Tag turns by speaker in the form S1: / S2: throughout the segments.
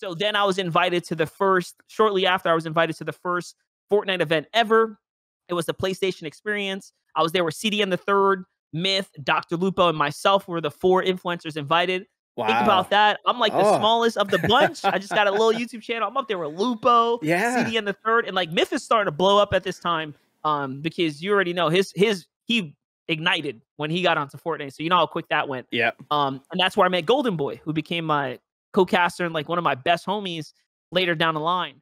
S1: So then I was invited to the first, shortly after I was invited to the first Fortnite event ever. It was the PlayStation Experience. I was there with CDN the Third, Myth, Dr. Lupo, and myself were the 4 influencers invited.
S2: Wow.
S1: Think about that. I'm like the smallest of the bunch. I just got a little YouTube channel. I'm up there with Lupo, CDN the Third, and like Myth is starting to blow up at this time. Because you already know he ignited when he got onto Fortnite. So you know how quick that went.
S2: Yeah.
S1: And that's where I met Goldenboy, who became my co-caster and like one of my best homies later down the line.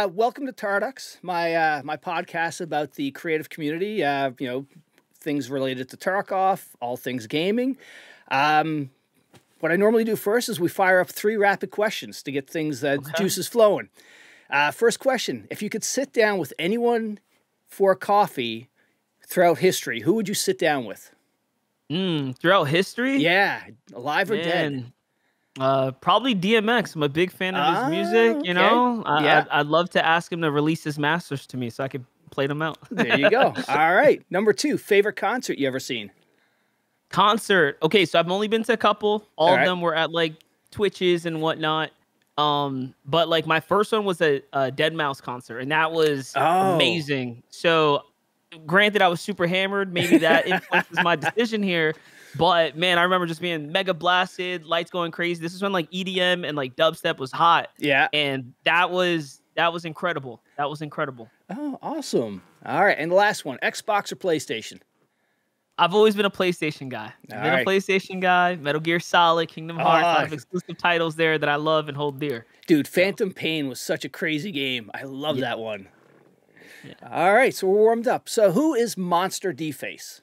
S2: Welcome to Tarducks, my my podcast about the creative community. You know, things related to Tarkov, all things gaming. What I normally do first is we fire up 3 rapid questions to get things juices flowing. First question: if you could sit down with anyone for coffee throughout history, who would you sit down with?
S1: Throughout history?
S2: Yeah, alive or dead.
S1: Probably DMX. I'm a big fan of his music, you know? I'd love to ask him to release his masters to me so I could play them out.
S2: There you go. All right. Number 2, favorite concert you ever seen?
S1: Concert. Okay, so I've only been to a couple. All of them were at like Twitches and whatnot. But like my first one was a Deadmau5 concert, and that was amazing. So granted, I was super hammered. Maybe that influences my decision here. But man, I remember just being mega blasted, lights going crazy. This is when like EDM and like dubstep was hot.
S2: Yeah.
S1: And that was incredible. That was incredible.
S2: Oh, awesome. All right. And the last one, Xbox or PlayStation?
S1: I've always been a PlayStation guy. A PlayStation guy. Metal Gear Solid, Kingdom Hearts, a lot of exclusive titles there that I love and hold dear.
S2: Dude, Phantom Pain was such a crazy game. I love that one. Yeah. All right, so we're warmed up. So who is MonsterDface?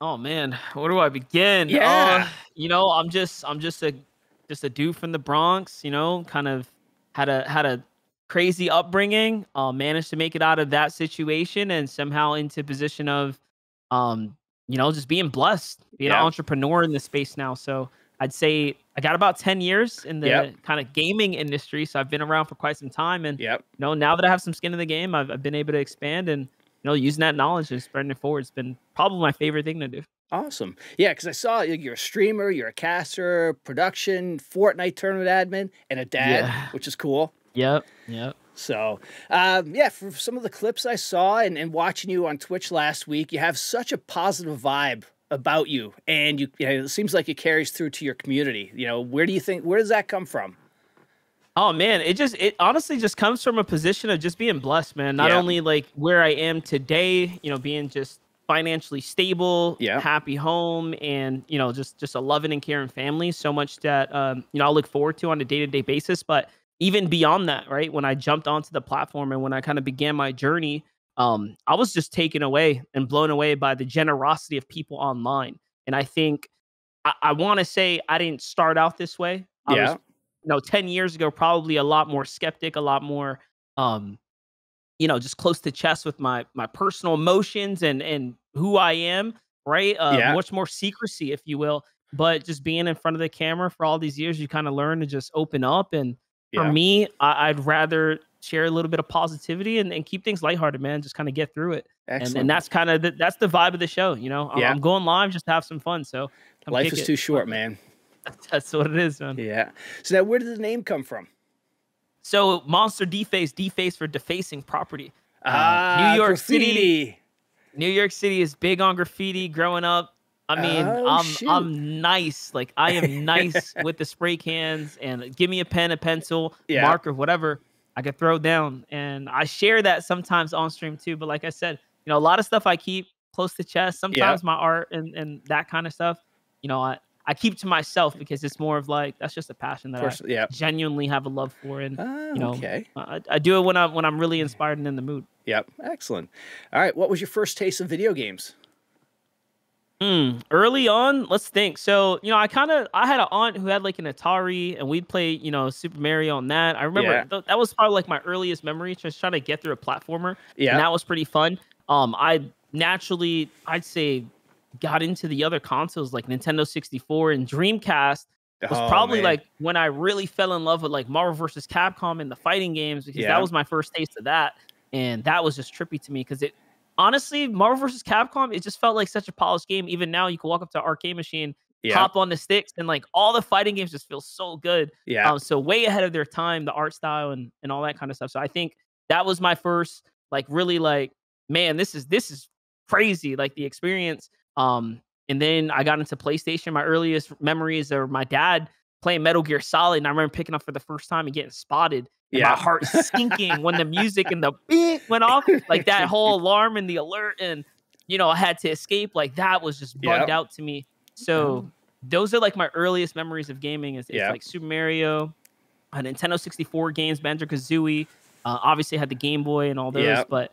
S1: Oh man, where do I begin?
S2: Yeah.
S1: You know, I'm just a dude from the Bronx, you know, kind of had a crazy upbringing, managed to make it out of that situation and somehow into a position of you know, just being blessed, being an entrepreneur in this space now. So I'd say I got about 10 years in the kind of gaming industry. So I've been around for quite some time. And, you know, now that I have some skin in the game, I've been able to expand and, you know, using that knowledge and spreading it forward. It's been probably my favorite thing to do.
S2: Awesome. Yeah, because I saw you're a streamer, you're a caster, production, Fortnite tournament admin, and a dad, which is cool.
S1: Yep.
S2: So, yeah, for some of the clips I saw and watching you on Twitch last week, you have such a positive vibe about you, and you know, it seems like it carries through to your community. You know, where does that come from?
S1: Oh man, it honestly just comes from a position of just being blessed, man. Not only like where I am today, you know, being just financially stable, happy home, and you know, just a loving and caring family. So much that you know, I look forward to on a day-to-day basis. But even beyond that, right? When I jumped onto the platform and when I kind of began my journey, I was just taken away and blown away by the generosity of people online. And I think I want to say I didn't start out this way. I was, you know, 10 years ago, probably a lot more skeptic, a lot more, you know, just close to chest with my personal emotions and who I am, right? Much more secrecy, if you will. But just being in front of the camera for all these years, you kind of learn to just open up. And for me, I'd rather share a little bit of positivity and keep things lighthearted, man. Just kind of get through it. And that's kind of that's the vibe of the show. You know, I'm going live just to have some fun. So
S2: life is too short, man.
S1: That's what it is, man.
S2: Yeah. So now, where did the name come from?
S1: So MonsterDface, deface for defacing property.
S2: New York City.
S1: New York City is big on graffiti. Growing up, I mean, I'm nice. Like I am nice with the spray cans, and give me a pen, a pencil, marker, whatever I could throw down. And I share that sometimes on stream too. But like I said, you know, a lot of stuff I keep close to chest. Sometimes my art and that kind of stuff, you know, I keep to myself because it's more of like, that's just a passion that I genuinely have a love for. And, you know, I do it when I'm really inspired and in the mood.
S2: Yep. Excellent. All right. What was your first taste of video games?
S1: Early on, let's think. So, I had an aunt who had like an Atari, and we'd play, Super Mario on that. I remember that was probably like my earliest memory, just trying to get through a platformer. And that was pretty fun. I'd say, got into the other consoles like Nintendo 64 and Dreamcast. Was probably like when I really fell in love with like Marvel vs. Capcom and the fighting games, because that was my first taste of that. And that was just trippy to me, because honestly, Marvel vs. Capcom, it just felt like such a polished game. Even now, you can walk up to an arcade machine, hop on the sticks, and like all the fighting games just feel so good. So way ahead of their time, the art style and all that kind of stuff. So I think that was my first like really like, man, this is crazy, like the experience. And then I got into PlayStation. My earliest memories are my dad playing Metal Gear Solid, and I remember picking up for the first time and getting spotted. And my heart sinking when the music and the beep went off, like that whole alarm and the alert, and I had to escape. Like that was just bugged out to me. So those are like my earliest memories of gaming. It's like Super Mario, Nintendo 64 games, Banjo-Kazooie. Obviously, I had the Game Boy and all those, but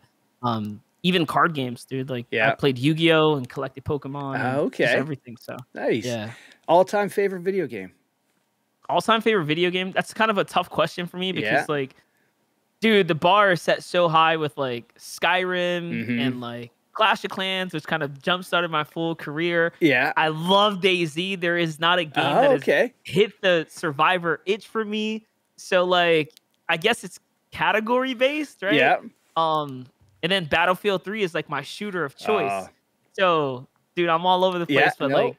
S1: even card games, dude. Like I played Yu-Gi-Oh and collected Pokemon. And just everything. So
S2: nice. Yeah. All-time favorite video game.
S1: All-time favorite video game? That's kind of a tough question for me, because like, dude, the bar is set so high with like Skyrim and like Clash of Clans, which kind of jump-started my full career. I love DayZ. There is not a game that has hit the survivor itch for me. So like, I guess it's category based, right? And then Battlefield 3 is like my shooter of choice. So, dude, I'm all over the place. But like,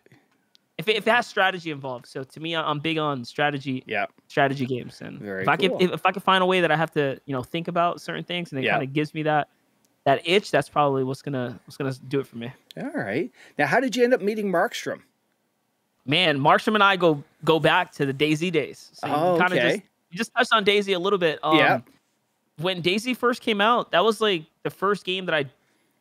S1: if it has strategy involved, so to me, I'm big on strategy. Strategy games. And if I can find a way that I have to, think about certain things, and it kind of gives me that itch, that's probably what's gonna do it for me.
S2: All right. Now, how did you end up meeting Markstrom?
S1: Man, Markstrom and I go back to the DayZ days. So you just touched on DayZ a little bit. When DayZ first came out, that was like the first game that I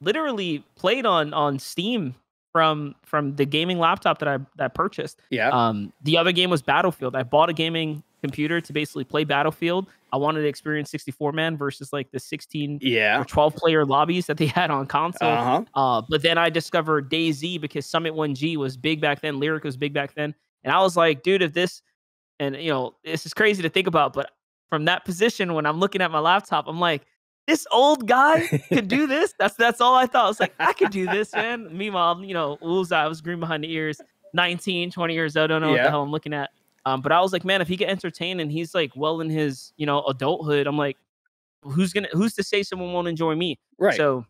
S1: literally played on Steam from the gaming laptop that I purchased. The other game was Battlefield. I bought a gaming computer to basically play Battlefield. I wanted to experience 64-man versus like the 16 or 12 player lobbies that they had on console. But then I discovered DayZ, because Summit 1G was big back then. Lyric was big back then. And I was like, dude, if this, and this is crazy to think about, but from that position, when I'm looking at my laptop, I'm like, this old guy could do this. That's all I thought. I was like, I could do this, man. Meanwhile, I was green behind the ears, 19, 20 years old. I don't know what the hell I'm looking at. But I was like, man, if he can entertain and he's like well in his, adulthood, I'm like, who's to say someone won't enjoy me?
S2: Right.
S1: So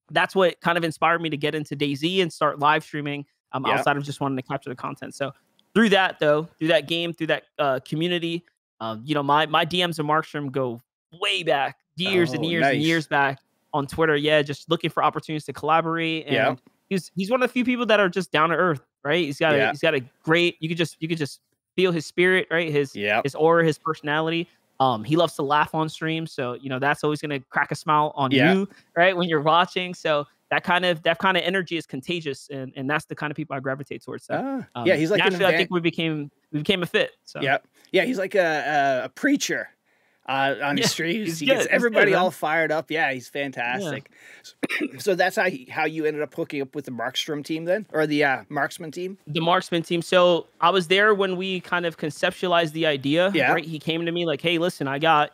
S1: that's what kind of inspired me to get into DayZ and start live streaming outside of just wanting to capture the content. So through that game, through that community, my DMs of Markstrom go way back, years and years and years back on Twitter. Just looking for opportunities to collaborate. And he's one of the few people that are just down to earth, right? He's got a great, you could just feel his spirit, right? His aura, his personality. He loves to laugh on stream, so that's always gonna crack a smile on you, right, when you're watching. So that kind of energy is contagious, and that's the kind of people I gravitate towards. So
S2: he's like
S1: naturally, I think we became a fit. So
S2: he's like a preacher on his streams. He gets everybody all fired up. He's fantastic. So that's how you ended up hooking up with the Markstrom team then, or the Marksmen team?
S1: The Marksmen team. So I was there when we kind of conceptualized the idea. Right? He came to me like, hey, listen, I got,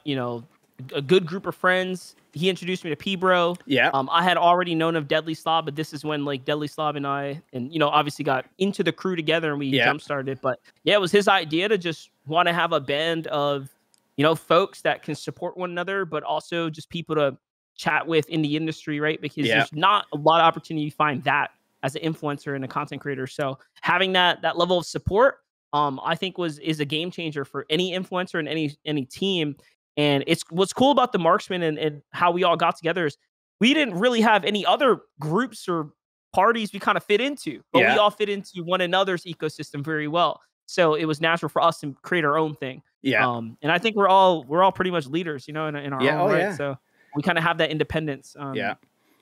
S1: a good group of friends. He introduced me to P-Bro. I had already known of Deadlyslob, but this is when like Deadlyslob and I, and obviously got into the crew together, and we jump started it. But it was his idea to just want to have a band of folks that can support one another, but also just people to chat with in the industry, right? Because there's not a lot of opportunity to find that as an influencer and a content creator. So having that level of support, I think is a game changer for any influencer and any team. And it's what's cool about the Marksmen and how we all got together is we didn't really have any other groups or parties we kind of fit into, but we all fit into one another's ecosystem very well. So it was natural for us to create our own thing. And I think we're all pretty much leaders, in our own right. So we kind of have that independence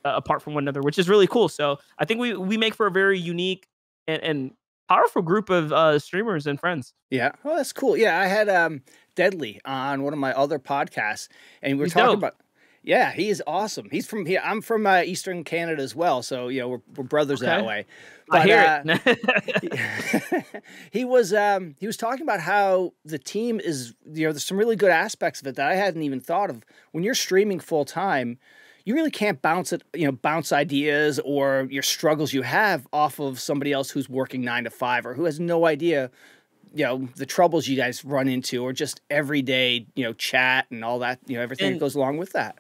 S1: apart from one another, which is really cool. So I think we make for a very unique and powerful group of streamers and friends.
S2: Oh, that's cool. I had Deadly on one of my other podcasts, and we were talking about Yeah, he is awesome. He's from here. I'm from Eastern Canada as well, so you know we're brothers that way.
S1: But, I hear it.
S2: he was talking about how the team is, you know, there's some really good aspects of it that I hadn't even thought of. When you're streaming full time, you really can't bounce ideas or your struggles you have off of somebody else who's working 9 to 5 or who has no idea, you know, the troubles you guys run into, or just everyday, you know, chat and all that, you know, everything that goes along with that.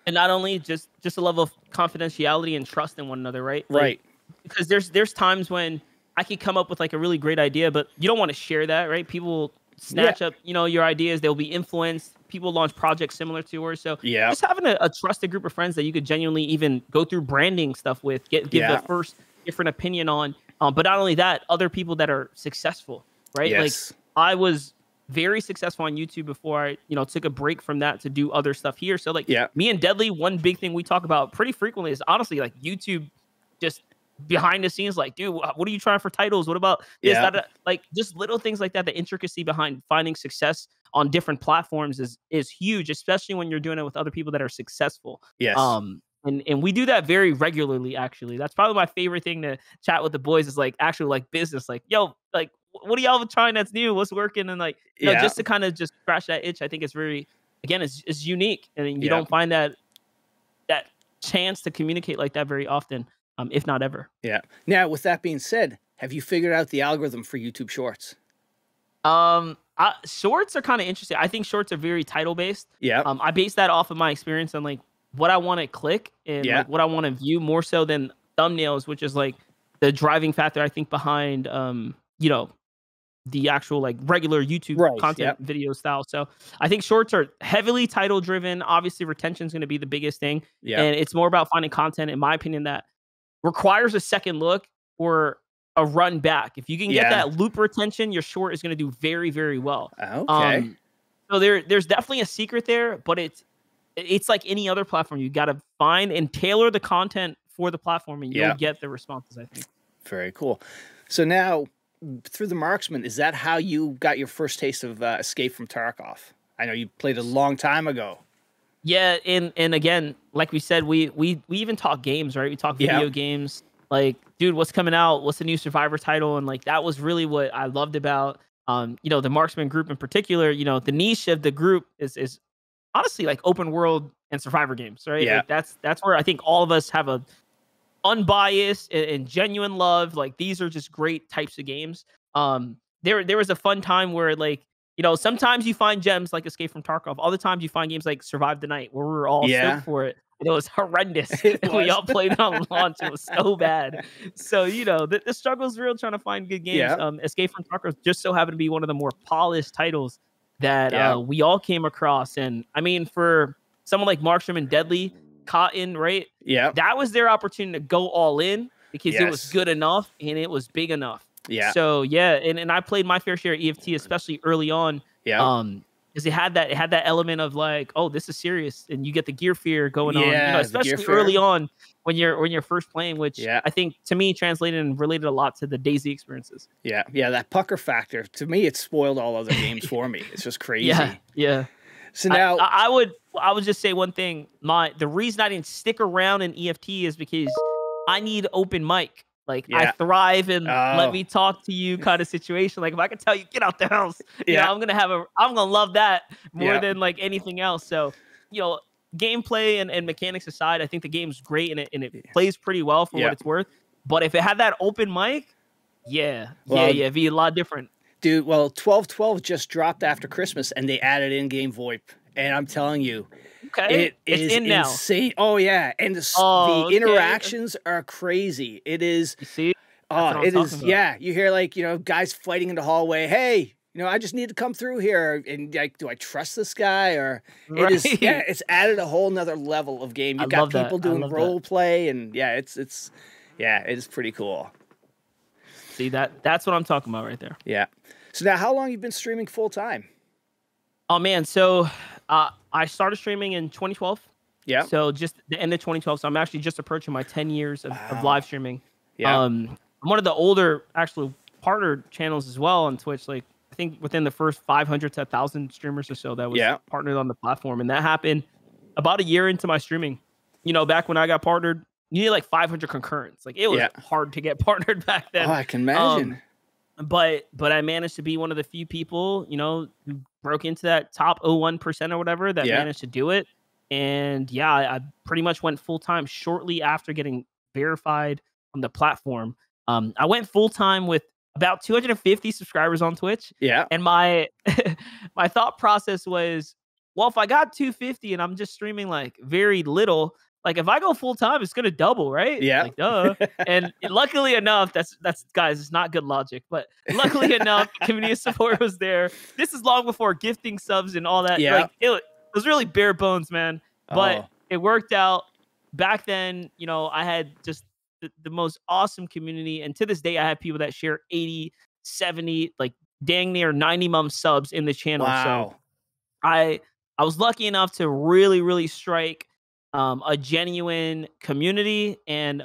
S1: And not only just a level of confidentiality and trust in one another, right? Like,
S2: right.
S1: Because there's times when I could come up with like a really great idea, but you don't want to share that, right? People snatch up, you know, your ideas. They'll be influenced. People launch projects similar to yours. So just having a trusted group of friends that you could genuinely even go through branding stuff with, give the first different opinion on. But not only that, other people that are successful, right? Like I was very successful on YouTube before I, you know, took a break from that to do other stuff here. So like me and Deadly, one big thing we talk about pretty frequently is honestly like YouTube just behind the scenes, like, dude, what are you trying for titles? What about this? That? Like just little things like that. The intricacy behind finding success on different platforms is huge, especially when you're doing it with other people that are successful. And we do that very regularly, actually. That's probably my favorite thing to chat with the boys is like actually like business, like, yo, like what are y'all trying that's new? What's working? And like, you know, just to kind of just scratch that itch, I think it's very, again, it's unique. And you don't find that chance to communicate like that very often, if not ever. Yeah.
S2: Now, with that being said, have you figured out the algorithm for YouTube Shorts?
S1: Shorts are kind of interesting. I think shorts are very title based. I base that off of my experience on like what I want to click and like what I want to view more so than thumbnails, which is like the driving factor I think behind you know, the actual like regular YouTube content video style. So I think shorts are heavily title driven. Obviously retention is going to be the biggest thing. And it's more about finding content, in my opinion, that requires a second look or a run back. If you can get that loop retention, your short is going to do very, very well. So there's definitely a secret there, but it's like any other platform. You got to find and tailor the content for the platform, and you'll get the responses, I think.
S2: Very cool. So now, through the Marksmen, is that how you got your first taste of Escape from Tarkov? I know you played a long time ago.
S1: Yeah, and again, like we said, we even talk games, right? We talk video games. Like, dude, what's coming out? What's the new Survivor title? And like that was really what I loved about you know, the Marksmen group in particular. You know, the niche of the group is honestly like open world and Survivor games, right? Like that's where I think all of us have a unbiased and genuine love. Like these are just great types of games. There was a fun time where like, you know, sometimes you find gems like Escape from Tarkov. Other times you find games like Survive the Night where we were all stoked for it. And it was horrendous. We all played on launch. It was so bad. So, you know, the struggle is real trying to find good games. Escape from Tarkov just so happened to be one of the more polished titles that we all came across. And I mean, for someone like Markstrom and Deadly, Kotton, right? That was their opportunity to go all in because it was good enough and it was big enough. So and I played my fair share of EFT, especially early on. Because it had that element of like, oh, this is serious, and you get the gear fear going on, you know, especially early on when you're first playing, which I think to me translated and related a lot to the DayZ experiences.
S2: That pucker factor to me, it spoiled all other games for me. It's just crazy. So now
S1: I would just say one thing. The reason I didn't stick around in EFT is because I need open mic. Like I thrive in let me talk to you kind of situation. Like if I can tell you get out the house, you know, I'm gonna love that more than like anything else. So, you know, gameplay and mechanics aside, I think the game's great and it plays pretty well for what it's worth. But if it had that open mic, it'd be a lot different.
S2: Dude, well, 12.12 just dropped after Christmas and they added in-game VoiP. And I'm telling you, it is
S1: in now.
S2: Insane. Oh, yeah. And the interactions are crazy. It is.
S1: You see?
S2: It is. Yeah. You hear like, you know, guys fighting in the hallway. Hey, you know, I just need to come through here. And like, do I trust this guy? Or it is, it's added a whole nother level of game. You've got people doing role play. And it is pretty cool.
S1: See, that's what I'm talking about right there.
S2: Yeah. So now how long have you been streaming full time?
S1: Oh, man. So I started streaming in 2012. So just the end of 2012. So I'm actually just approaching my 10 years of live streaming. I'm one of the older actual partner channels as well on Twitch. Like I think within the first 500 to 1,000 streamers or so that was partnered on the platform. And that happened about a year into my streaming, you know, back when I got partnered, you need like 500 concurrents. Like it was hard to get partnered back then.
S2: Oh, I can imagine.
S1: But I managed to be one of the few people, you know, who broke into that top 0.1% or whatever that managed to do it. And yeah, I pretty much went full time shortly after getting verified on the platform. I went full time with about 250 subscribers on Twitch.
S2: Yeah.
S1: And my my thought process was, well, if I got 250 and I'm just streaming like very little, like if I go full time, it's gonna double, right?
S2: Yeah.
S1: Like duh. And luckily enough, that's guys, it's not good logic, but luckily enough, community support was there. This is long before gifting subs and all that.
S2: Yeah.
S1: Like it was really bare bones, man. But it worked out. Back then, you know, I had just the most awesome community. And to this day, I have people that share 80, 70, like dang near 90 subs in the channel.
S2: Wow.
S1: So I was lucky enough to really, really strike a genuine community, and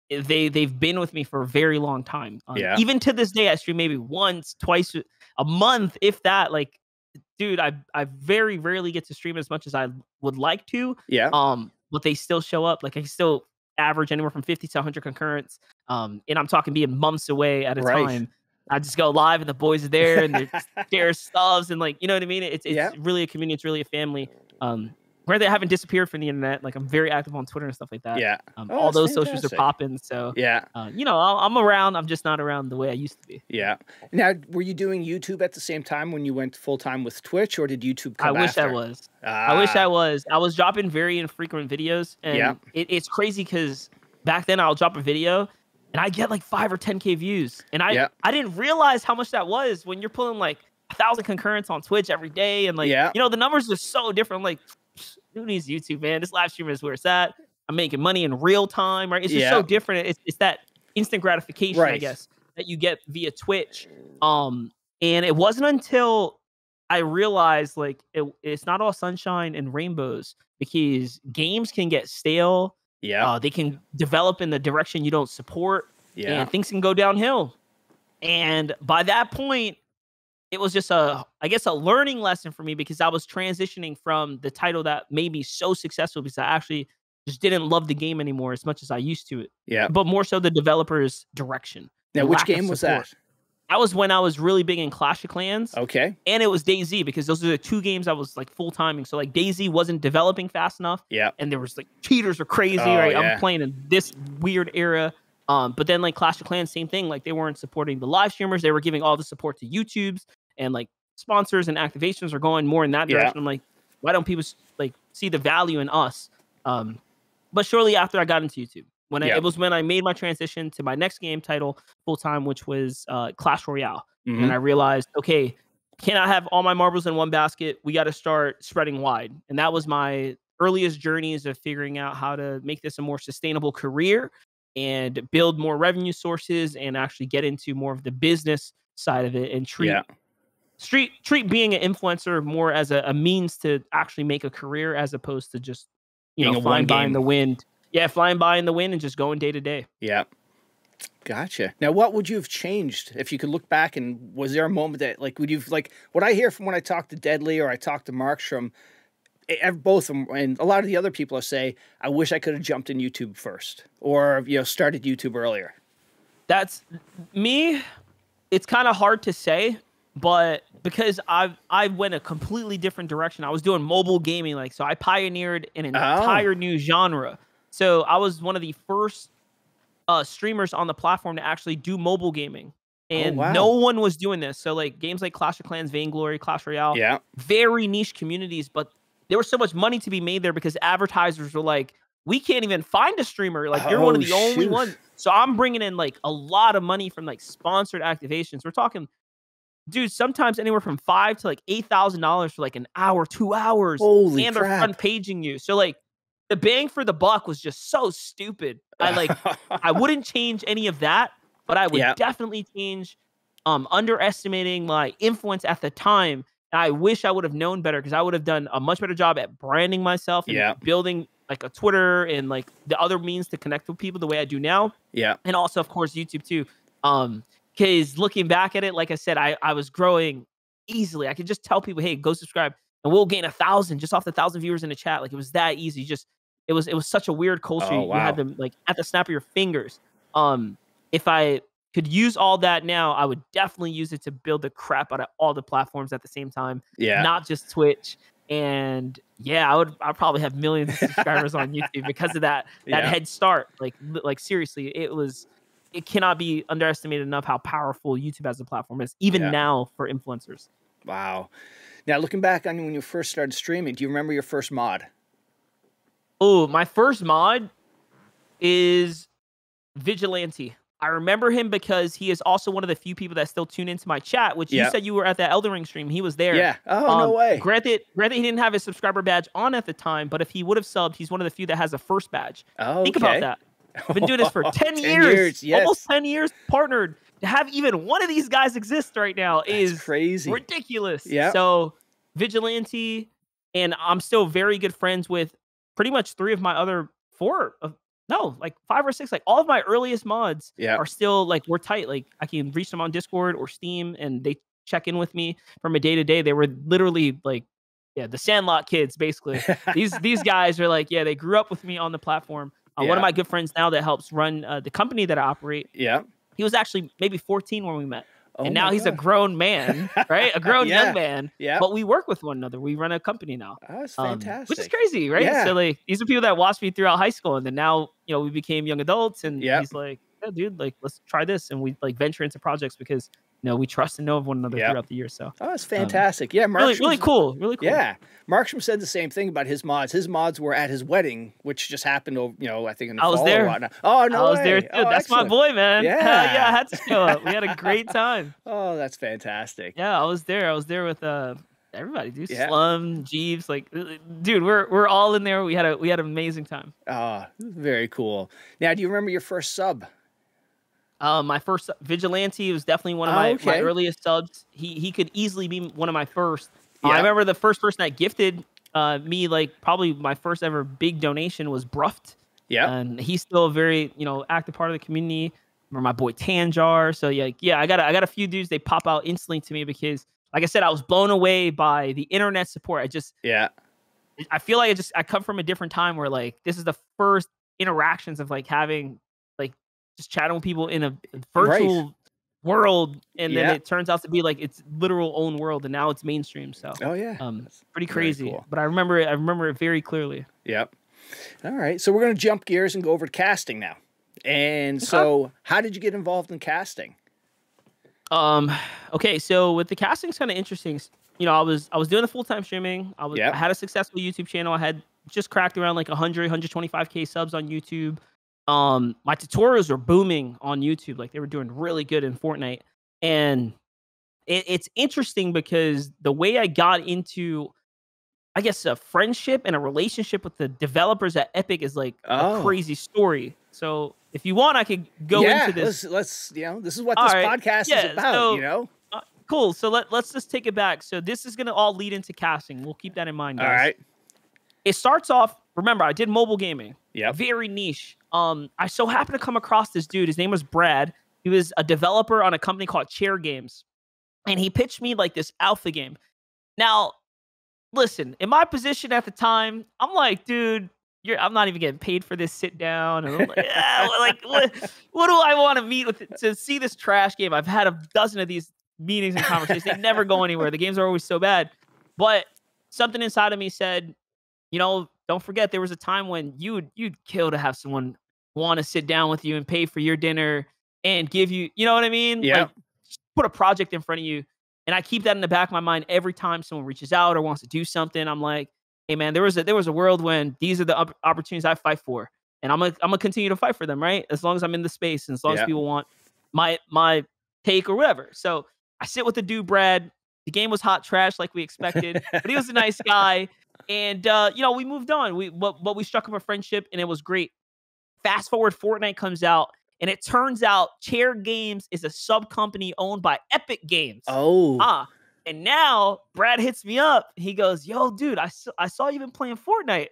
S1: they've been with me for a very long time. Even to this day, I stream maybe once, twice a month, if that. Like, dude, I very rarely get to stream as much as I would like to.
S2: Yeah.
S1: But they still show up. Like I still average anywhere from 50 to 100 concurrents. And I'm talking being months away at a time. I just go live and the boys are there and they share stuff and like, you know what I mean? It's really a community. It's really a family. Where they haven't disappeared from the internet. Like I'm very active on Twitter and stuff like that.
S2: Yeah.
S1: All those socials are popping. So
S2: yeah.
S1: You know, I'm around. I'm just not around the way I used to be.
S2: Yeah. Now, were you doing YouTube at the same time when you went full time with Twitch, or did YouTube come
S1: I wish
S2: after?
S1: I was. I wish I was. I was dropping very infrequent videos, and it's crazy because back then I'll drop a video and I get like 5 or 10K views, and I didn't realize how much that was when you're pulling like 1,000 concurrents on Twitch every day, and like you know the numbers are so different. I'm like, who needs YouTube, man? This live stream is where it's at. I'm making money in real time, right? It's just so different. It's that instant gratification, I guess, that you get via Twitch. And it wasn't until I realized like it's not all sunshine and rainbows, because games can get stale.
S2: Yeah.
S1: They can develop in the direction you don't support. Yeah. And things can go downhill. And by that point, it was just I guess a learning lesson for me, because I was transitioning from the title that made me so successful, because I actually just didn't love the game anymore as much as I used to it.
S2: Yeah.
S1: But more so the developer's direction.
S2: Now, which game was that?
S1: That was when I was really big in Clash of Clans.
S2: Okay.
S1: And it was DayZ, because those are the two games I was like full timing. So like DayZ wasn't developing fast enough.
S2: Yeah.
S1: And there was like cheaters are crazy, right? I'm playing in this weird era. But then like Clash of Clans, same thing. Like they weren't supporting the live streamers. They were giving all the support to YouTubes, and like sponsors and activations are going more in that direction. I'm like, why don't people like see the value in us? But shortly after I got into YouTube, it was when I made my transition to my next game title full time, which was Clash Royale. And I realized, okay, cannot have all my marbles in one basket. We got to start spreading wide. And that was my earliest journeys of figuring out how to make this a more sustainable career and build more revenue sources and actually get into more of the business side of it and treat being an influencer more as a means to actually make a career, as opposed to just, you know, flying by in the wind. Yeah, flying by in the wind and just going day to day.
S2: Yeah. Gotcha. Now, what would you have changed if you could look back? And was there a moment that, like, would you like what I hear from when I talk to Deadly or I talk to Markstrom, both of them, and a lot of the other people say, I wish I could have jumped in YouTube first, or, you know, started YouTube earlier.
S1: That's me. It's kind of hard to say, but because I went a completely different direction. I was doing mobile gaming, like, so I pioneered an entire new genre. So I was one of the first streamers on the platform to actually do mobile gaming, and no one was doing this. So like games like Clash of Clans, Vainglory, Clash Royale, very niche communities, but there was so much money to be made there because advertisers were like, we can't even find a streamer. Like you're one of the only ones. So I'm bringing in like a lot of money from like sponsored activations. We're talking, dude, sometimes anywhere from $5,000 to like $8,000 for like an hour, 2 hours.
S2: Holy
S1: and
S2: crap.
S1: they're front paging you. So like the bang for the buck was just so stupid. I wouldn't change any of that, but I would definitely change underestimating my influence at the time. I wish I would have known better, because I would have done a much better job at branding myself and building like a Twitter and like the other means to connect with people the way I do now.
S2: Yeah.
S1: And also, of course, YouTube too. Because looking back at it, like I said, I was growing easily. I could just tell people, hey, go subscribe. and we'll gain 1,000 just off the 1,000 viewers in the chat. Like, it was that easy. Just it was such a weird culture.
S2: Oh, wow.
S1: You had them like at the snap of your fingers. If I could use all that now, I would definitely use it to build the crap out of all the platforms at the same time.
S2: Yeah.
S1: Not just Twitch. And yeah, I'd probably have millions of subscribers on YouTube because of that head start. Like seriously, it cannot be underestimated enough how powerful YouTube as a platform is, even now for influencers.
S2: Wow. Now, looking back on when you first started streaming, do you remember your first mod?
S1: Oh, my first mod is Vigilante. I remember him because he is also one of the few people that still tune into my chat, which you said you were at that Elden Ring stream. He was there.
S2: Yeah. Oh, no way.
S1: Granted, he didn't have his subscriber badge on at the time, but if he would have subbed, he's one of the few that has a first badge.
S2: Oh,
S1: think about that. I've been doing this for 10 years.
S2: Yes.
S1: Almost 10 years partnered. To have even one of these guys exist right now is
S2: crazy.
S1: Ridiculous.
S2: Yeah.
S1: So, Vigilante, and I'm still very good friends with pretty much 3 of my other 5 or 6. Like, all of my earliest mods are still, like, we're tight. Like, I can reach them on Discord or Steam, and they check in with me from a day to day. They were literally like, the Sandlot kids, basically. These guys are like, they grew up with me on the platform. One of my good friends now that helps run the company that I operate.
S2: Yeah.
S1: He was actually maybe 14 when we met. And now he's a grown man, right? A grown young man.
S2: Yeah.
S1: But we work with one another. We run a company now.
S2: Oh, that's fantastic.
S1: Which is crazy, right?
S2: Yeah.
S1: So, like, these are people that watched me throughout high school. And then now, we became young adults. And he's like, yeah, dude, like, let's try this. And we, like, venture into projects because, we trust and know of one another throughout the year. So,
S2: oh, that's fantastic. Yeah.
S1: Really cool. Really cool.
S2: Yeah. Markstrom said the same thing about his mods. His mods were at his wedding, which just happened, I think in the fall.
S1: I was there.
S2: Or whatnot. Oh, no
S1: I was
S2: way.
S1: there too.
S2: Oh,
S1: that's
S2: excellent.
S1: my boy, man.
S2: Yeah.
S1: Yeah, I had to show up. We had a great time.
S2: Oh, that's fantastic.
S1: Yeah, I was there. I was there with everybody, dude. Slum, Jeeves, like, dude, we're all in there. We had an amazing time.
S2: Oh, very cool. Now, do you remember your first sub?
S1: My first Vigilante was definitely one of my earliest subs. He could easily be one of my first. I remember the first person that gifted me, like, probably my first ever big donation was Bruffed.
S2: Yeah.
S1: And he's still a very, active part of the community. Remember my boy Tanjar. So I got a few dudes, they pop out instantly to me because, like I said, I was blown away by the internet support. I feel like I come from a different time where, like, this is the first interactions of, like, having, like, just chatting with people in a virtual world, and then it turns out to be like its literal own world, and now it's mainstream. So pretty crazy.
S2: Cool.
S1: But I remember it very clearly.
S2: Yep. All right, so we're gonna jump gears and go over to casting now. And so, how did you get involved in casting?
S1: Okay, so with the casting, it's kind of interesting. I was doing the full-time streaming. I had a successful YouTube channel. I had just cracked around like 125K subs on YouTube. My tutorials were booming on YouTube. Like, they were doing really good in Fortnite. And it's interesting because the way I got into, I guess, a friendship and a relationship with the developers at Epic is like a crazy story. So if you want, I could go into this.
S2: Let's this is what this podcast is about,
S1: Cool. So let's just take it back. So this is going to all lead into casting. We'll keep that in mind, guys.
S2: All right.
S1: It starts off, remember, I did mobile gaming.
S2: Yeah.
S1: Very niche. I so happened to come across this dude. His name was Brad. He was a developer on a company called Chair Games. And he pitched me like this alpha game. Now, listen, in my position at the time, I'm like, dude, I'm not even getting paid for this sit down. And I'm like, what do I want to meet with to see this trash game? I've had a dozen of these meetings and conversations. They never go anywhere. The games are always so bad. But something inside of me said, don't forget, there was a time when you'd kill to have someone want to sit down with you and pay for your dinner and give you, you know what I mean?
S2: Yeah.
S1: Like, put a project in front of you. And I keep that in the back of my mind every time someone reaches out or wants to do something. I'm like, hey man, there was a world when these are the opportunities I fight for, and I'm gonna continue to fight for them, right? As long as I'm in the space and as long as people want my take or whatever. So I sit with the dude Brad. The game was hot trash like we expected, but he was a nice guy. And we moved on. We struck up a friendship, and it was great. Fast forward, Fortnite comes out, and it turns out Chair Games is a sub company owned by Epic Games. And now Brad hits me up. He goes, "Yo, dude, I saw you been playing Fortnite."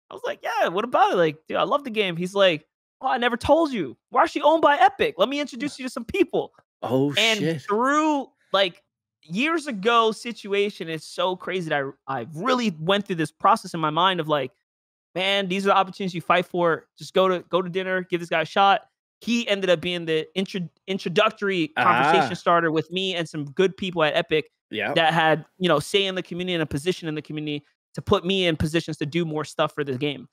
S1: I was like, "Yeah, what about it?" Like, dude, I love the game. He's like, "Oh, I never told you. We're actually owned by Epic. Let me introduce you to some people."
S2: Oh,
S1: and
S2: shit.
S1: through like years ago situation is so crazy that I really went through this process in my mind of like, man, these are the opportunities you fight for. Just go to dinner, give this guy a shot. He ended up being the introductory conversation starter with me and some good people at Epic that had, you know, say in the community and a position in the community to put me in positions to do more stuff for the game.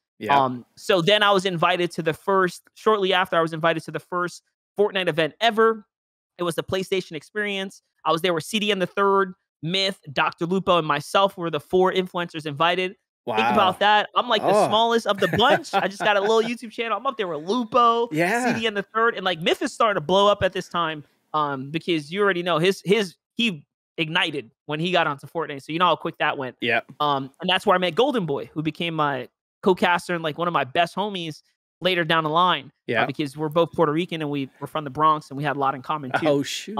S1: So then I was invited to shortly after I was invited to the first Fortnite event ever. It was the PlayStation Experience. I was there with CDN the Third, Myth, Dr. Lupo, and myself were the 4 influencers invited.
S2: Wow.
S1: Think about that. I'm like the smallest of the bunch. I just got a little YouTube channel. I'm up there with Lupo, CDN the Third, and like Myth is starting to blow up at this time. Because you already know he ignited when he got onto Fortnite. So you know how quick that went. And that's where I met Goldenboy, who became my co-caster and like one of my best homies later down the line. Because we're both Puerto Rican and we're from the Bronx and we had a lot in common too.
S2: Oh shoot.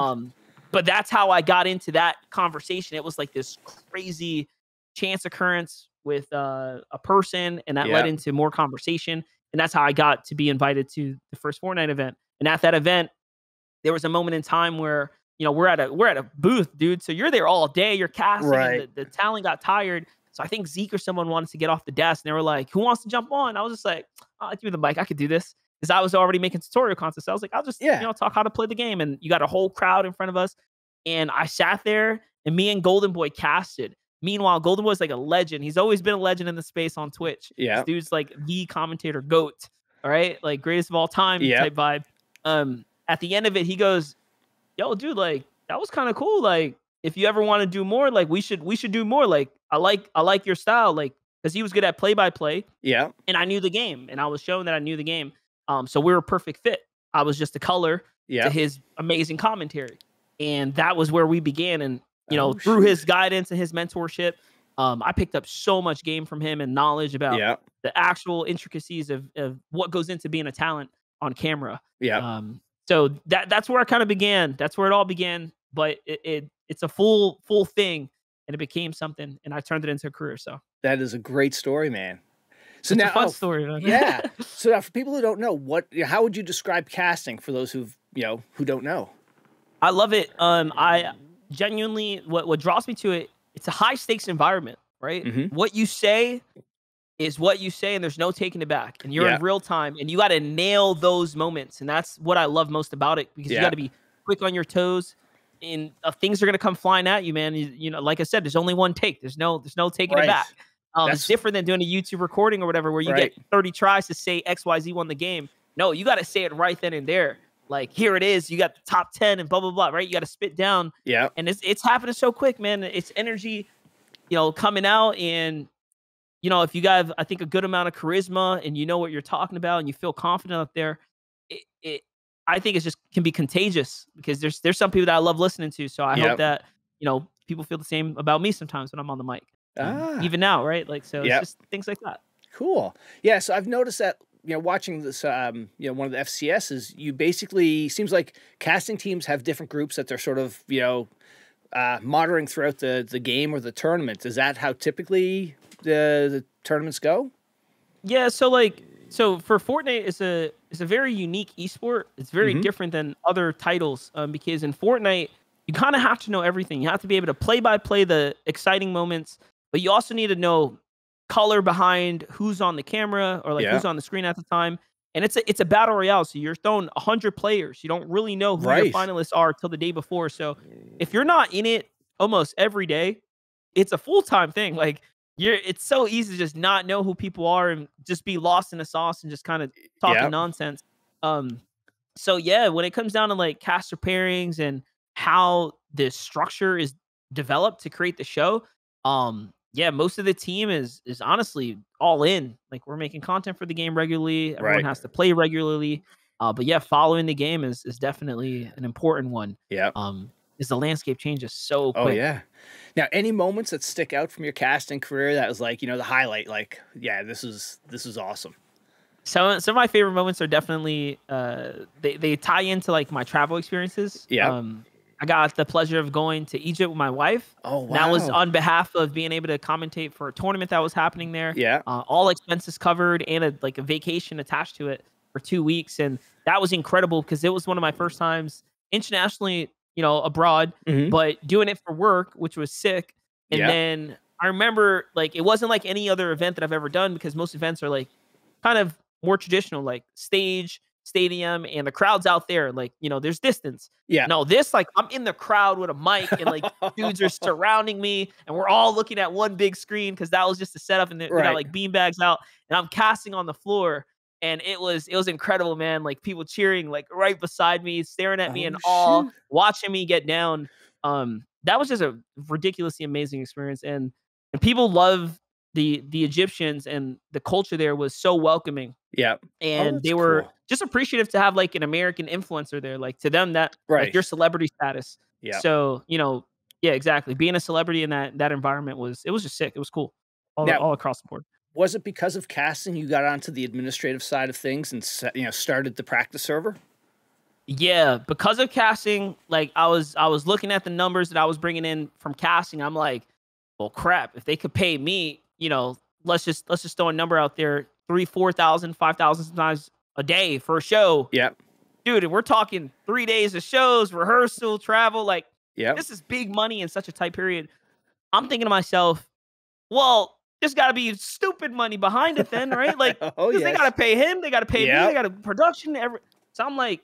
S1: But that's how I got into that conversation. It was like this crazy chance occurrence with a person, and that led into more conversation. And that's how I got to be invited to the first Fortnite event. And at that event, there was a moment in time where, you know, we're at a booth, dude. So you're there all day, you're casting, and the talent got tired. So I think Zeke or someone wanted to get off the desk, and they were like, "Who wants to jump on?" I was just like, "Oh, give me the mic. I could do this." Because I was already making tutorial content. So I was like, I'll just, you know, talk how to play the game. And you got a whole crowd in front of us. And I sat there, and me and Goldenboy casted. Meanwhile, Goldenboy's like a legend. He's always been a legend in the space on Twitch. This dude's like the commentator GOAT. All right. Like greatest of all time type vibe. At the end of it, he goes, "Yo, dude, like, that was kind of cool. Like, if you ever want to do more, like we should do more. Like, I like your style." Like, because he was good at play-by-play. And I knew the game. And I was showing that I knew the game. So we were a perfect fit. I was just a color to his amazing commentary. And that was where we began. And, you know, through his guidance and his mentorship, I picked up so much game from him and knowledge about the actual intricacies of what goes into being a talent on camera. So that's where I kind of began. That's where it all began. But it's a full thing, and it became something, and I turned it into a career. So
S2: that is a great story, man. So
S1: it's
S2: now,
S1: a fun story, man.
S2: So now, for people who don't know, how would you describe casting for those who don't know?
S1: I love it. I genuinely, what draws me to it, it's a high stakes environment, right? What you say is what you say, and there's no taking it back. And you're in real time, and you got to nail those moments. And that's what I love most about it, because you got to be quick on your toes. And things are gonna come flying at you, man. You know, like I said, there's only one take. There's no taking it back. It's different than doing a YouTube recording or whatever, where you get 30 tries to say XYZ won the game. No, you got to say it right then and there. Like, here it is. You got the top 10 and blah, blah, blah, right? You got to spit down. And it's happening so quick, man. It's energy, you know, coming out. And, you know, if you got, I think, a good amount of charisma and you know what you're talking about and you feel confident up there, I think it just can be contagious, because there's some people that I love listening to. So I hope that, you know, people feel the same about me sometimes when I'm on the mic. Even now, right? Like, so it's just things like that.
S2: Cool. Yeah. So I've noticed that, you know, watching this, you know, one of the FCSs, you basically, seems like casting teams have different groups that they're sort of, you know, monitoring throughout the game or the tournament. Is that how typically the tournaments go?
S1: Yeah. So for Fortnite, it's a very unique esport. It's very different than other titles, because in Fortnite, you kind of have to know everything. You have to be able to play the exciting moments, but you also need to know color behind who's on the camera or like who's on the screen at the time. And it's a battle royale, so you're throwing 100 players. You don't really know who your finalists are till the day before. So if you're not in it almost every day, it's a full-time thing. Like, it's so easy to just not know who people are and just be lost in the sauce and just kind of talking nonsense. So yeah, when it comes down to like caster pairings and how this structure is developed to create the show, yeah, most of the team is honestly all in. Like, we're making content for the game regularly. Everyone has to play regularly. But yeah, following the game is definitely an important one. Is the landscape changes so quick.
S2: Oh yeah. Now, any moments that stick out from your casting career that was like, you know, the highlight, like, yeah, this is awesome?
S1: Some of my favorite moments are definitely they tie into like my travel experiences. I got the pleasure of going to Egypt with my wife.
S2: Oh, wow.
S1: That was on behalf of being able to commentate for a tournament that was happening there. All expenses covered and a vacation attached to it for 2 weeks. And that was incredible, because it was one of my first times internationally, abroad, but doing it for work, which was sick. And then I remember, like, it wasn't like any other event that I've ever done, because most events are like kind of more traditional, like stage, stadium, and the crowd's out there. Like, there's distance.
S2: Yeah.
S1: No, this, like, I'm in the crowd with a mic, and like dudes are surrounding me, and we're all looking at one big screen, because that was just the setup, and they got like bean bags out, and I'm casting on the floor. And it was incredible, man. Like, people cheering, like, right beside me, staring at me in awe, watching me get down. That was just a ridiculously amazing experience. And people love the Egyptians, and the culture there was so welcoming.
S2: Yeah.
S1: And they were just appreciative to have like an American influencer there. Like, to them, that like your celebrity status.
S2: Yeah.
S1: So, yeah, exactly. Being a celebrity in that environment was just sick. It was cool. All across the board.
S2: Was it because of casting you got onto the administrative side of things and started the practice server?
S1: Yeah, because of casting, like, I was looking at the numbers that I was bringing in from casting. I'm like, well, crap, if they could pay me, let's just throw a number out there, 3,000, 4,000, 5,000 sometimes a day for a show.
S2: Yeah.
S1: Dude, and we're talking 3 days of shows, rehearsal, travel, like, this is big money in such a tight period. I'm thinking to myself, well, there's got to be stupid money behind it then, right? Like, they got to pay him, they got to pay me, they got to production, so I'm like,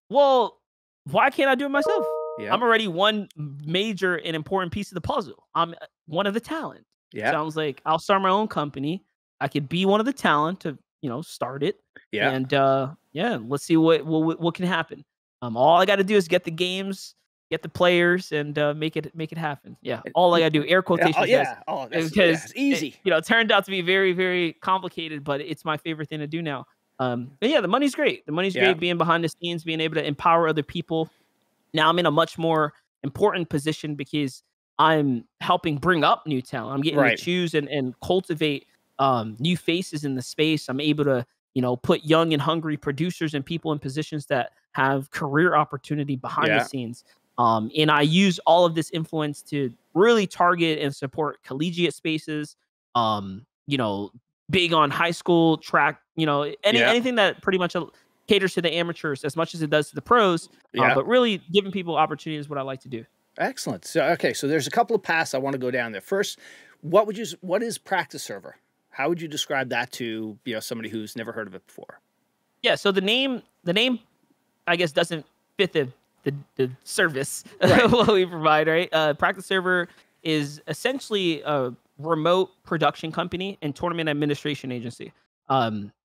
S1: well, why can't I do it myself? I'm already one major and important piece of the puzzle. I'm one of the talent. So I was like, I'll start my own company. I could be one of the talent to, start it. And let's see what can happen. All I got to do is get the games, get the players, and make it happen. Yeah, all I got to do, air quotations.
S2: It's easy.
S1: It turned out to be very, very complicated, but it's my favorite thing to do now. But yeah, the money's great. The money's great, being behind the scenes, being able to empower other people. Now I'm in a much more important position because I'm helping bring up new talent. I'm getting to choose and cultivate new faces in the space. I'm able to, put young and hungry producers and people in positions that have career opportunity behind the scenes. And I use all of this influence to really target and support collegiate spaces, big on high school track, anything that pretty much caters to the amateurs as much as it does to the pros. But really giving people opportunity is what I like to do.
S2: Excellent. So, so there's a couple of paths I want to go down there. First, what is practice server? How would you describe that to, somebody who's never heard of it before?
S1: Yeah. So the name, I guess, doesn't fit the service what we provide, right? Practice server is essentially a remote production company and tournament administration agency.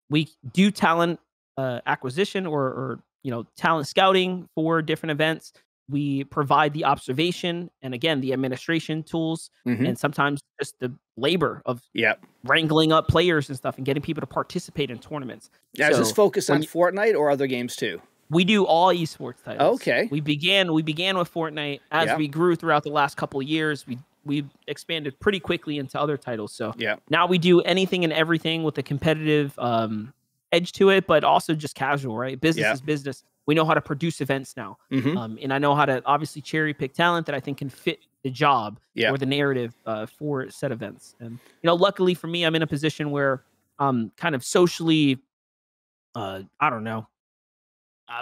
S1: We do talent acquisition or talent scouting for different events. We provide the observation and, again, the administration tools, and sometimes just the labor of wrangling up players and stuff and getting people to participate in tournaments.
S2: Now, is this focused on Fortnite or other games too?
S1: We do all esports titles.
S2: Okay.
S1: We began with Fortnite. As we grew throughout the last couple of years, we expanded pretty quickly into other titles. So now we do anything and everything with a competitive edge to it, but also just casual, right? Business is business. We know how to produce events now. And I know how to obviously cherry pick talent that I think can fit the job or the narrative for said events. And, luckily for me, I'm in a position where I'm kind of socially, I don't know,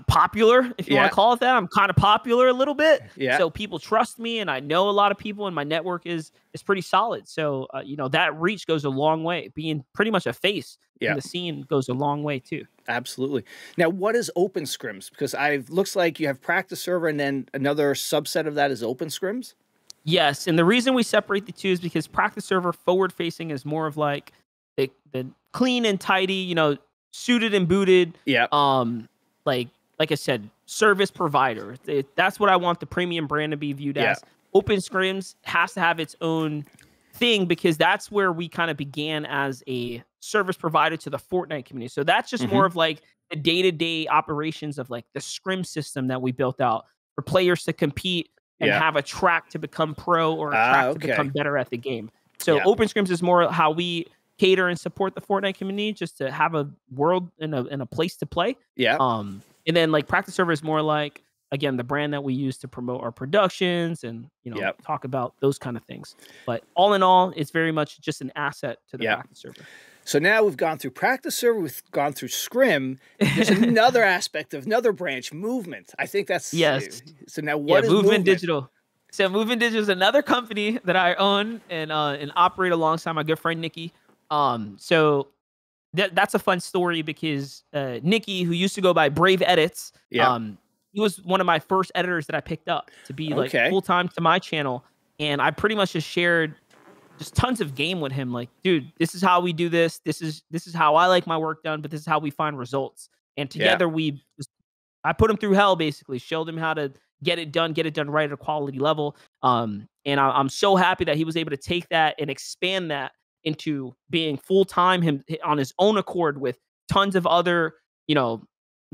S1: popular, if you want to call it that. I'm kind of popular a little bit. So people trust me, and I know a lot of people, and my network is pretty solid. So, that reach goes a long way. Being pretty much a face in the scene goes a long way too.
S2: Absolutely. Now, what is open scrims? Because looks like you have practice server, and then another subset of that is open scrims.
S1: Yes, and the reason we separate the two is because practice server forward facing is more of like the clean and tidy, suited and booted. Like I said, service provider. That's what I want the premium brand to be viewed as. Open scrims has to have its own thing because that's where we kind of began as a service provider to the Fortnite community. So that's just more of like the day-to-day operations of like the scrim system that we built out for players to compete and have a track to become pro or a track to become better at the game. So open scrims is more how we cater and support the Fortnite community, just to have a world and a place to play. And then like practice server is more like, again, the brand that we use to promote our productions and, talk about those kind of things. But all in all, it's very much just an asset to the practice server.
S2: So now we've gone through practice server, we've gone through Scrim. There's another aspect of another branch, Movmnt. I think that's So now what is
S1: Movmnt Digital? So Movmnt Digital is another company that I own and operate alongside my good friend Nikki. So that's a fun story because Nikki, who used to go by Brave Edits, he was one of my first editors that I picked up to be like full time to my channel, and I pretty much just shared just tons of game with him. Like, dude, this is how we do this. This is how I like my work done, but this is how we find results. And together I put him through hell, basically, showed him how to get it done right at a quality level. And I'm so happy that he was able to take that and expand that into being full-time him on his own accord with tons of other,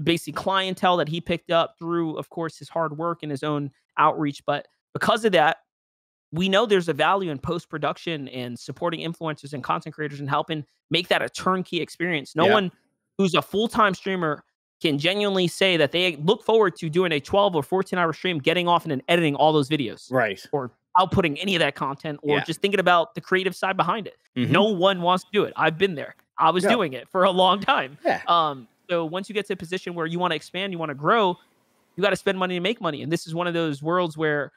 S1: basically clientele that he picked up through, of course, his hard work and his own outreach. But because of that, we know there's a value in post-production and supporting influencers and content creators and helping make that a turnkey experience. No one who's a full-time streamer can genuinely say that they look forward to doing a 12 or 14-hour stream, getting off and then editing all those videos.
S2: Right.
S1: Or outputting any of that content, or just thinking about the creative side behind it. No one wants to do it. I've been there. I was doing it for a long time. So once you get to a position where you want to expand, you want to grow, you got to spend money to make money. And this is one of those worlds where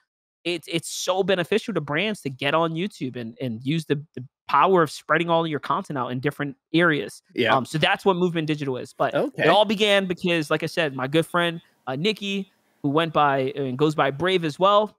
S1: it's so beneficial to brands to get on YouTube and use the power of spreading all of your content out in different areas. So that's what Movmnt Digital is. But it all began because, like I said, my good friend Nikki, who went by and goes by Brave as well,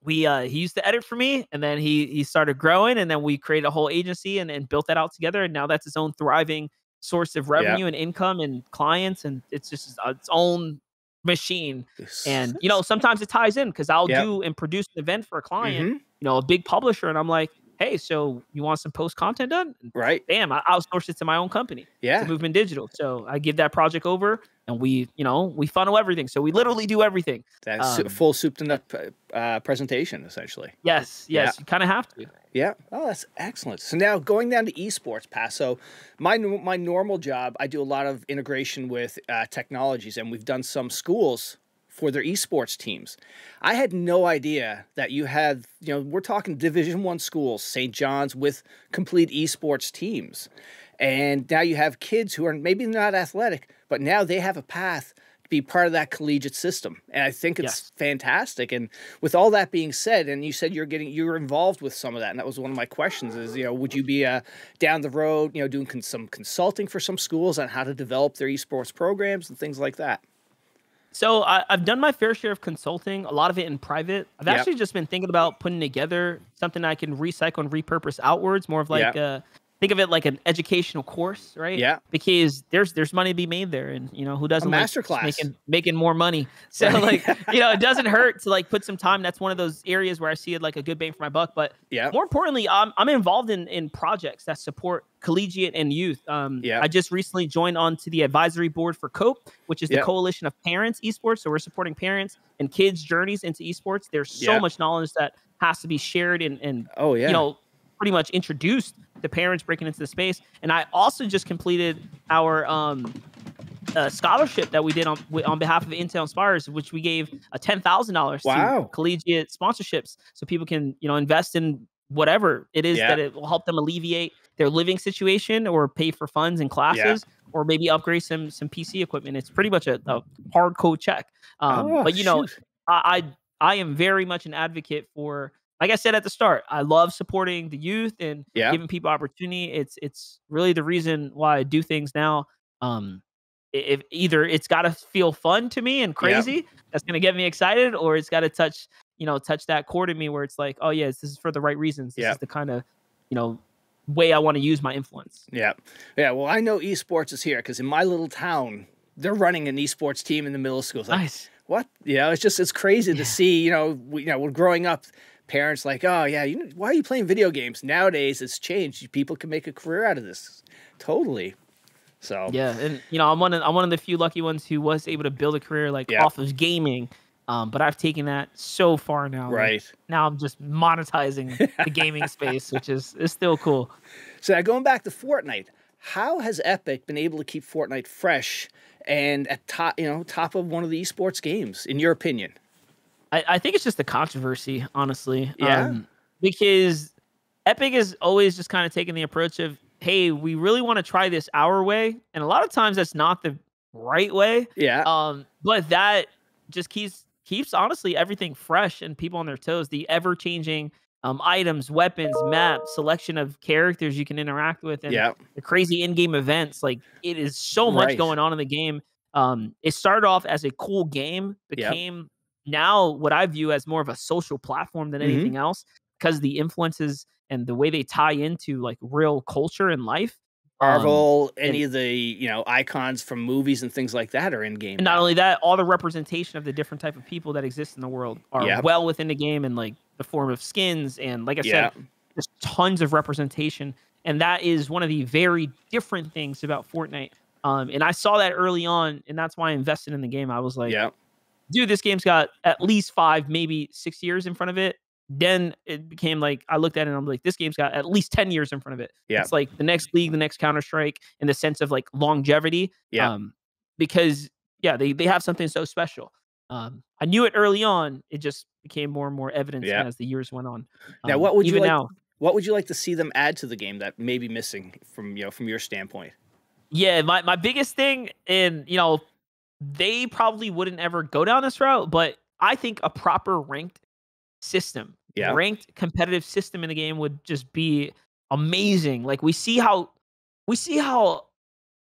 S1: he used to edit for me, and then he started growing, and then we created a whole agency and built that out together. And now that's its own thriving source of revenue and income and clients, and it's just its own machine. And sometimes it ties in because I'll do and produce an event for a client, a big publisher, and I'm like, hey, so you want some post content done?
S2: Right.
S1: Bam, I outsource it to my own company. To Movmnt Digital. So I give that project over, and we funnel everything. So we literally do everything.
S2: That's full soup to nut presentation, essentially.
S1: Yes. You kind of have to.
S2: Yeah. Oh, that's excellent. So now going down to esports, Pass. So my normal job, I do a lot of integration with technologies, and we've done some schools for their esports teams. I had no idea that you had, we're talking Division I schools, St. John's, with complete esports teams. And now you have kids who are maybe not athletic, but now they have a path to be part of that collegiate system. And I think it's fantastic. And with all that being said, and you said you're involved with some of that, and that was one of my questions is, would you be down the road, doing some consulting for some schools on how to develop their esports programs and things like that?
S1: So I've done my fair share of consulting, a lot of it in private. I've actually just been thinking about putting together something I can recycle and repurpose outwards, more of like think of it like an educational course, right?
S2: Yeah.
S1: Because there's money to be made there, and who doesn't like making more money? So it doesn't hurt to like put some time. That's one of those areas where I see it like a good bang for my buck. But more importantly, I'm involved in projects that support collegiate and youth. I just recently joined onto the advisory board for COPE, which is the Coalition of Parents Esports. So we're supporting parents and kids' journeys into esports. There's so much knowledge that has to be shared and pretty much introduced to parents breaking into the space. And I also just completed our scholarship that we did on behalf of Intel Inspires, which we gave a $10,000 to collegiate sponsorships, so people can invest in whatever it is that it will help them alleviate their living situation or pay for funds and classes or maybe upgrade some PC equipment. It's pretty much a hard code check. But I am very much an advocate for, like I said at the start, I love supporting the youth and giving people opportunity. It's really the reason why I do things now. If either it's got to feel fun to me and crazy, that's going to get me excited, or it's got to touch that chord in me where it's like, oh yeah, this is for the right reasons. This is the kind of, way I want to use my influence. Yeah.
S2: Well, I know esports is here because in my little town, they're running an esports team in the middle school. Like,
S1: nice.
S2: What? It's crazy to see, we're growing up, parents like, oh yeah, why are you playing video games? Nowadays it's changed. People can make a career out of this. Totally. So
S1: and I'm one of the few lucky ones who was able to build a career off of gaming. But I've taken that so far now.
S2: Right.
S1: Now I'm just monetizing the gaming space, which is still cool.
S2: So now going back to Fortnite, how has Epic been able to keep Fortnite fresh and at top of one of the esports games, in your opinion?
S1: I think it's just the controversy, honestly.
S2: Yeah.
S1: Because Epic is always just kind of taking the approach of, hey, we really want to try this our way. And a lot of times that's not the right way.
S2: Yeah.
S1: But that just keeps honestly everything fresh and people on their toes. The ever changing items, weapons, maps, selection of characters you can interact with, and the crazy in-game events. Like, it is so much going on in the game. It started off as a cool game, became now what I view as more of a social platform than anything else, because the influences and the way they tie into like real culture and life.
S2: Marvel, any of the icons from movies and things like that are in game.
S1: And not only that, all the representation of the different type of people that exist in the world are well within the game, and like the form of skins, and like I said, there's tons of representation, and that is one of the very different things about Fortnite. And I saw that early on, and that's why I invested in the game. I was like, dude, this game's got at least 5, maybe 6 years in front of it. Then it became like, I looked at it and I'm like, this game's got at least 10 years in front of it. It's like the next League, the next Counter-Strike, in the sense of like longevity. Because they have something so special. I knew it early on. It just became more and more evident as the years went on.
S2: Now, what would you like to see them add to the game that may be missing from your standpoint?
S1: Yeah, my biggest thing, and they probably wouldn't ever go down this route, but I think a proper ranked system, ranked competitive system in the game would just be amazing. Like, we see how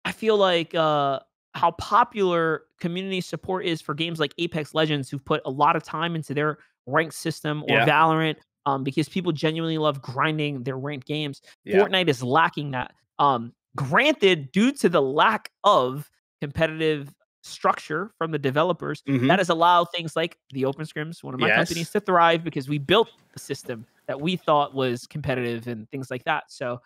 S1: I feel like how popular community support is for games like Apex Legends, who've put a lot of time into their ranked system, or Valorant, because people genuinely love grinding their ranked games. Fortnite is lacking that. Granted, due to the lack of competitive structure from the developers, that has allowed things like the Open Scrims, one of my companies, to thrive, because we built a system that we thought was competitive and things like that. So,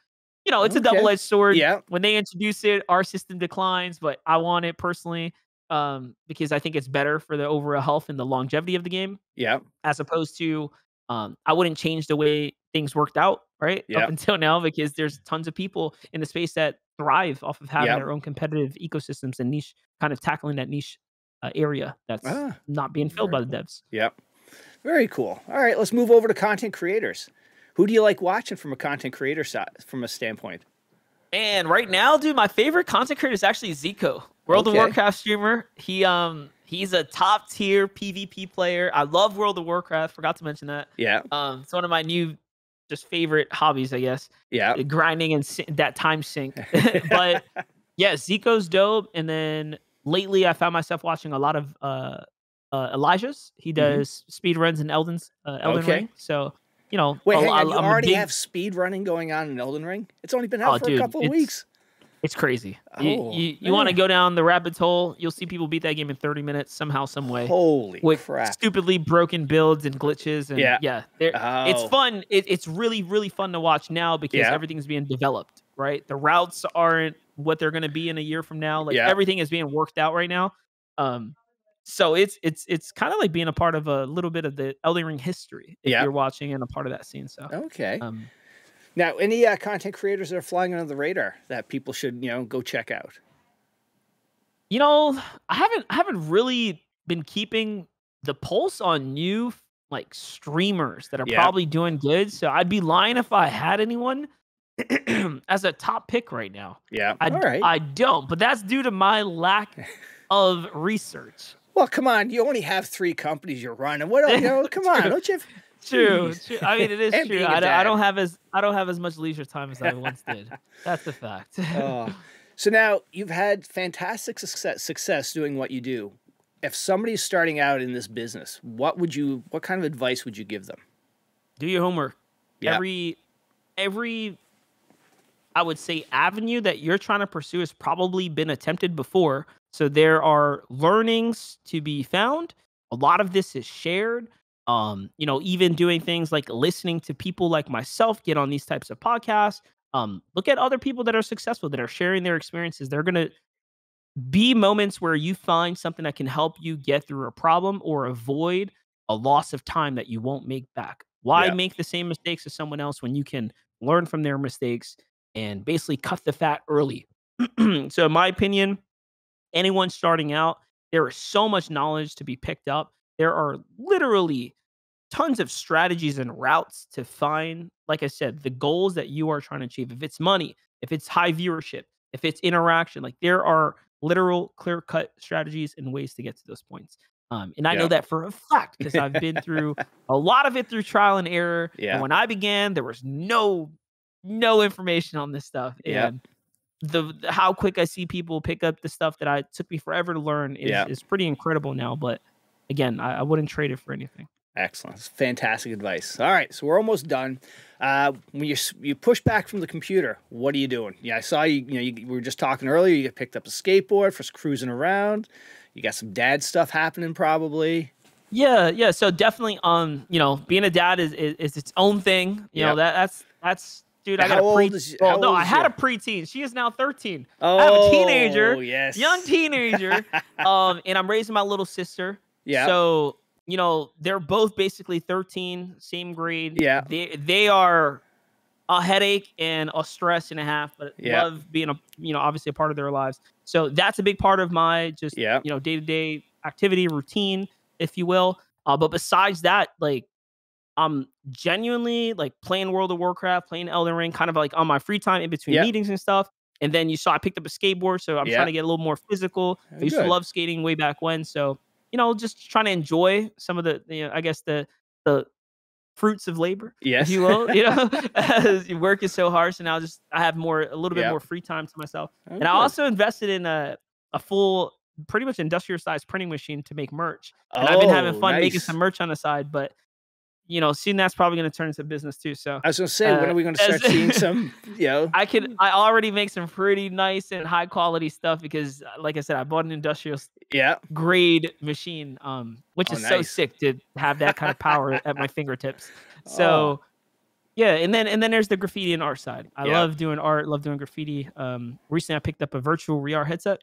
S1: it's a double-edged sword. When they introduce it, our system declines, but I want it personally, because I think it's better for the overall health and the longevity of the game. As opposed to, I wouldn't change the way things worked out, right? Up until now, because there's tons of people in the space that thrive off of having their own competitive ecosystems and niche, kind of tackling that niche area that's not being filled by the devs.
S2: Very cool. All right, let's move over to content creators. Who do you like watching from a content creator side, from a standpoint?
S1: And right now, dude, my favorite content creator is actually Zico, World of Warcraft streamer. He's a top tier PvP player. I love World of Warcraft. Forgot to mention that. It's one of my new just favorite hobbies, I guess. Grinding and that time sink. But yeah, Zico's dope. And then lately, I found myself watching a lot of Elijah's. He does speed runs in Elden Ring. So,
S2: wait, you already have speed running going on in Elden Ring? It's only been out for a couple of weeks.
S1: It's crazy. You want to go down the rabbit hole, you'll see people beat that game in 30 minutes somehow, some way.
S2: Holy
S1: with
S2: crap.
S1: Stupidly broken builds and glitches. And it's fun. It's really, really fun to watch now, because everything's being developed, right? The routes aren't what they're going to be in a year from now. Like, everything is being worked out right now. So it's kind of like being a part of a little bit of the Elden Ring history if you're watching and a part of that scene. So
S2: now, any content creators that are flying under the radar that people should go check out?
S1: I haven't really been keeping the pulse on new like streamers that are probably doing good. So I'd be lying if I had anyone as a top pick right now. I don't, but that's due to my lack of research.
S2: Well, come on, you only have 3 companies you're running. What come on, don't you?
S1: True. I mean, it is true. I don't have as much leisure time as I once did. That's the fact.
S2: So now you've had fantastic success doing what you do. If somebody's starting out in this business, what kind of advice would you give them?
S1: Do your homework. Every I would say avenue that you're trying to pursue has probably been attempted before. So there are learnings to be found. A lot of this is shared. Even doing things like listening to people like myself get on these types of podcasts. Look at other people that are successful, that are sharing their experiences. They're going to be moments where you find something that can help you get through a problem or avoid a loss of time that you won't make back. Why make the same mistakes as someone else when you can learn from their mistakes and basically cut the fat early? So in my opinion, anyone starting out, there is so much knowledge to be picked up. There are literally tons of strategies and routes to find, like I said, the goals that you are trying to achieve. If it's money, if it's high viewership, if it's interaction, like there are literal clear-cut strategies and ways to get to those points. And I know that for a fact because I've been through a lot of it through trial and error. And when I began, there was no information on this stuff. And the how quick I see people pick up the stuff that I took me forever to learn is pretty incredible now. But again, I wouldn't trade it for anything.
S2: Excellent. That's fantastic advice. All right, so we're almost done. When you push back from the computer, what are you doing? Yeah, I saw you. We were just talking earlier. You picked up a skateboard for cruising around. You got some dad stuff happening, probably.
S1: Yeah. So definitely, being a dad is its own thing. You know that's dude. I got a I had a preteen. She is now 13.
S2: Oh,
S1: I have a teenager.
S2: Yes,
S1: young teenager. And I'm raising my little sister.
S2: Yeah.
S1: So they're both basically 13, same grade.
S2: Yeah.
S1: They are a headache and a stress and a half, but love being obviously a part of their lives. So that's a big part of my just day-to-day activity routine, if you will. But besides that, like I'm genuinely like playing World of Warcraft, playing Elden Ring, kind of like on my free time in between meetings and stuff. And then you saw I picked up a skateboard, so I'm trying to get a little more physical. I used to love skating way back when, so just trying to enjoy some of the I guess the fruits of labor, if you will. Work is so hard, so now I have a little bit more free time to myself. And I also invested in a full, pretty much industrial sized printing machine to make merch. And I've been having fun making some merch on the side, but soon that's probably going to turn into business too. So
S2: I was going to say, when are we going to start seeing some?
S1: I already make some pretty nice and high quality stuff because, like I said, I bought an industrial grade machine, which is so sick to have that kind of power at my fingertips. So and then there's the graffiti and art side. I love doing art, love doing graffiti. Recently I picked up a virtual VR headset.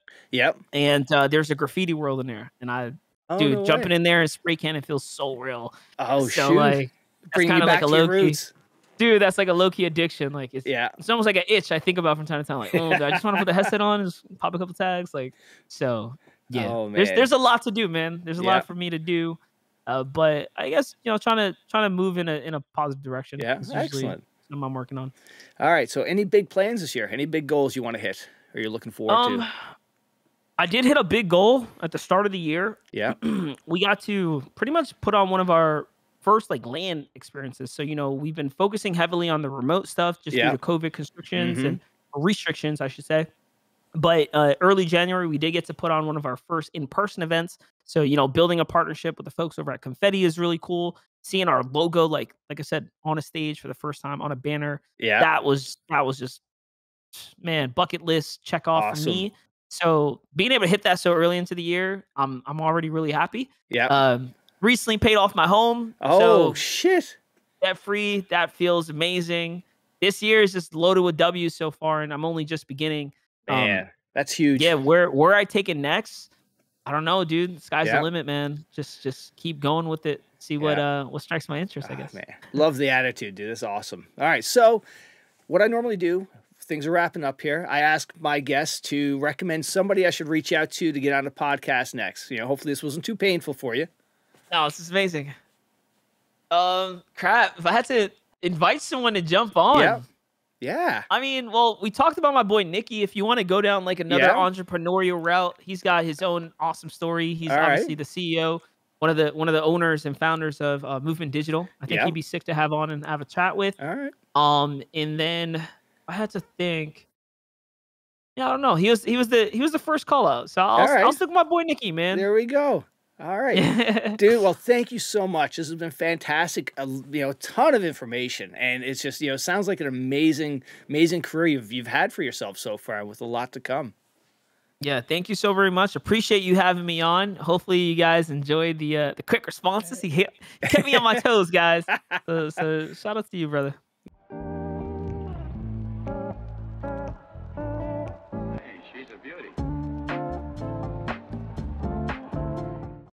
S1: And there's a graffiti world in there, and dude, jumping in there and spray canning feels so real.
S2: Oh,
S1: so,
S2: shoot.
S1: Like,
S2: bring you back to your roots.
S1: Dude, that's like a low-key addiction. Like, it's almost like an itch I think about from time to time. Like, oh, I just want to put the headset on and just pop a couple tags. Like, so, yeah. Oh, man. There's a lot to do, man. There's a lot for me to do. But I guess, trying to move in a positive direction.
S2: Yeah, excellent.
S1: Something I'm working on.
S2: All right, so any big plans this year? Any big goals you want to hit or you're looking forward to?
S1: I did hit a big goal at the start of the year.
S2: Yeah.
S1: We got to pretty much put on one of our first like LAN experiences. So, we've been focusing heavily on the remote stuff just due to COVID constrictions and restrictions, I should say. But early January, we did get to put on one of our first in-person events. So, building a partnership with the folks over at Confetti is really cool. Seeing our logo, like I said, on a stage for the first time on a banner.
S2: Yeah.
S1: That was just, man, bucket list check off for me. So being able to hit that so early into the year, I'm already really happy.
S2: Yeah.
S1: Recently paid off my home.
S2: Oh, shit.
S1: Debt free. That feels amazing. This year is just loaded with W's so far, and I'm only just beginning.
S2: Man, that's huge.
S1: Yeah, where I take it next, I don't know, dude. The sky's the limit, man. Just keep going with it. See what strikes my interest, I guess.
S2: Man. Love the attitude, dude. That's awesome. All right, so what I normally do, things are wrapping up here. I ask my guests to recommend somebody I should reach out to get on the podcast next. Hopefully this wasn't too painful for you.
S1: No, this is amazing. Crap. If I had to invite someone to jump on.
S2: Yeah.
S1: I mean, well, we talked about my boy Nicky. If you want to go down like another entrepreneurial route, he's got his own awesome story. He's obviously the CEO, one of the owners and founders of Movmnt Digital. I think he'd be sick to have on and have a chat with.
S2: All right.
S1: And then I had to think. Yeah, I don't know. He was the first call out. So I'll stick with my boy Nicky, man.
S2: There we go. All right, dude. Well, thank you so much. This has been fantastic. A ton of information, and it's just sounds like an amazing career you've had for yourself so far, with a lot to come.
S1: Yeah, thank you so very much. Appreciate you having me on. Hopefully, you guys enjoyed the quick responses. He kept me on my toes, guys. So shout out to you, brother.